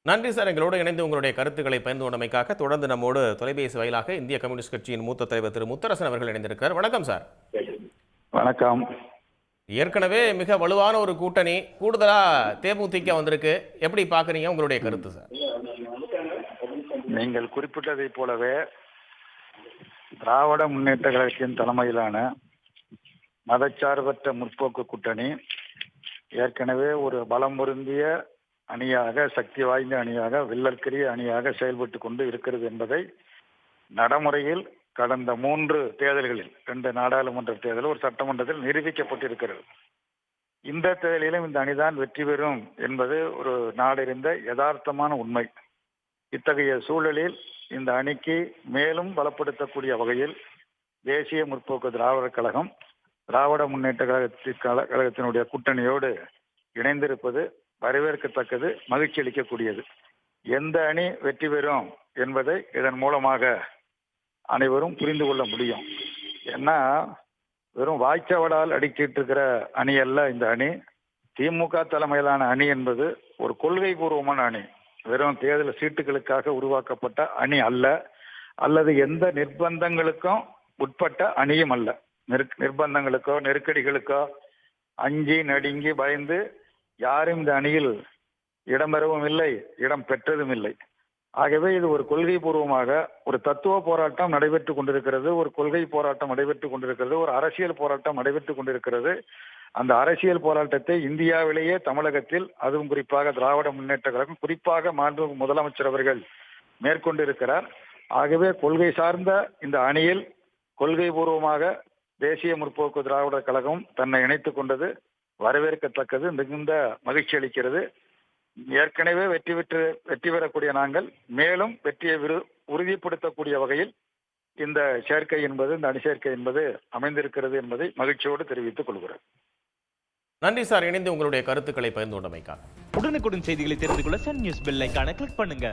நன்றி சார். எங்களோடு இணைந்து உங்களுடைய கருத்துக்களை பகிர்ந்து கொண்டமைக்காக. தொடர்ந்து நம்மோடு தொலைபேசி வாயிலாக இந்திய கம்யூனிஸ்ட் கட்சியின் மூத்த தலைவர் திரு முத்தரசன் அவர்கள் இணைந்திருக்கிறார். வணக்கம் சார். வணக்கம். ஏற்கனவே மிக வலுவான ஒரு கூட்டணி, கூடுதலா தேமுதிக வந்திருக்கு. எப்படி பாக்குறீங்க? உங்களுடைய கருத்து சார். நீங்கள் குறிப்பிட்டதைப் போலவே திராவிட முன்னேற்ற கழகத்தின் தலைமையிலான மதச்சார்பற்ற முற்போக்கு கூட்டணி ஏற்கனவே ஒரு பலம் பொருந்திய அணியாக, சக்தி வாய்ந்த அணியாக, வில்லற்கரிய அணியாக செயல்பட்டு கொண்டு இருக்கிறது என்பதை நடைமுறையில் கடந்த 3 தேர்தல்களில், 2 நாடாளுமன்ற தேர்தல், ஒரு சட்டமன்றத்தில் நிரூபிக்கப்பட்டிருக்கிறது. இந்த தேர்தலிலும் இந்த அணிதான் வெற்றி பெறும் என்பது ஒரு நாடறிந்த யதார்த்தமான உண்மை. இத்தகைய சூழலில் இந்த அணிக்கு மேலும் பலப்படுத்தக்கூடிய வகையில் தேசிய முற்போக்கு திராவிடர் கழகம் திராவிட முன்னேற்ற கழகத்தினுடைய கூட்டணியோடு இணைந்திருப்பது வரவேற்கத்தக்கது, மகிழ்ச்சி அளிக்கக்கூடியது. எந்த அணி வெற்றி பெறும் என்பதை இதன் மூலமாக அனைவரும் புரிந்து கொள்ள முடியும். ஏன்னா வெறும் வாய்ச்சவடால் அடிக்கிட்டு இருக்கிற அணி அல்ல இந்த அணி. திமுக தலைமையிலான அணி என்பது ஒரு கொள்கை பூர்வமான அணி. வெறும் தேர்தல் சீட்டுகளுக்காக உருவாக்கப்பட்ட அணி அல்ல, அல்லது எந்த நிர்பந்தங்களுக்கும் உட்பட்ட அணியும் அல்ல. நிர்பந்தங்களுக்கோ நெருக்கடிகளுக்கோ அஞ்சி நடுங்கி பயந்து யாரும் இந்த அணியில் இடம்பெறவும் இல்லை, இடம் பெற்றதும் இல்லை. ஆகவே இது ஒரு கொள்கை பூர்வமாக ஒரு தத்துவ போராட்டம் நடைபெற்று கொண்டிருக்கிறது, ஒரு கொள்கை போராட்டம் நடைபெற்று கொண்டிருக்கிறது, ஒரு அரசியல் போராட்டம் நடைபெற்று கொண்டிருக்கிறது. அந்த அரசியல் போராட்டத்தை இந்தியாவிலேயே தமிழகத்தில், அதுவும் குறிப்பாக திராவிட முன்னேற்ற கழகம், குறிப்பாக மாண்பு முதலமைச்சர் அவர்கள் மேற்கொண்டிருக்கிறார். ஆகவே கொள்கை சார்ந்த இந்த அணியில் கொள்கை பூர்வமாக தேசிய முற்போக்கு திராவிடர் கழகம் தன்னை இணைத்துக் கொண்டது வரவேற்கத்தக்கது, மிகுந்த மகிழ்ச்சி அளிக்கிறது. ஏற்கனவே வெற்றி பெறக்கூடிய நாங்கள் மேலும் வெற்றியை உறுதிப்படுத்தக்கூடிய வகையில் இந்த சேர்க்கை என்பது, இந்த அணி சேர்க்கை என்பது அமைந்திருக்கிறது என்பதை மகிழ்ச்சியோடு தெரிவித்துக் கொள்கிறேன். நன்றி சார், இணைந்து உங்களுடைய கருத்துக்களை பகிர்ந்து கொண்டமைக்காக. உடனுக்குடன் செய்திகளை தெரிந்து கொள்ள சன் நியூஸ் பெல் ஐகானை கிளிக் பண்ணுங்க.